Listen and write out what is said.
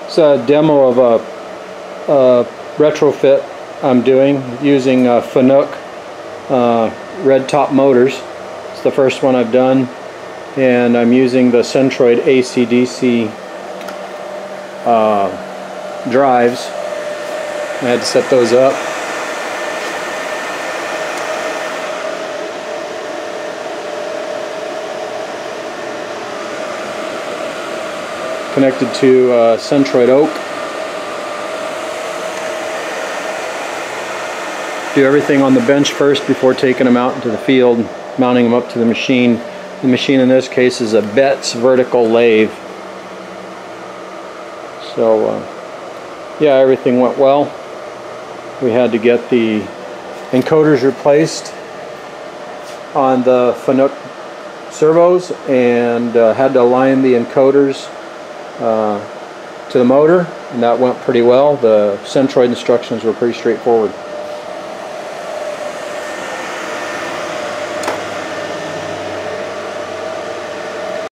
It's a demo of a retrofit I'm doing using Fanuc Red Top motors. It's the first one I've done, and I'm using the Centroid AC DC drives. I had to set those up. Connected to Centroid OAK. Do everything on the bench first before taking them out into the field, mounting them up to the machine. The machine in this case is a Betts vertical lathe. So yeah, everything went well. We had to get the encoders replaced on the Fanuc servos, and had to align the encoders to the motor, and that went pretty well. The Centroid instructions were pretty straightforward.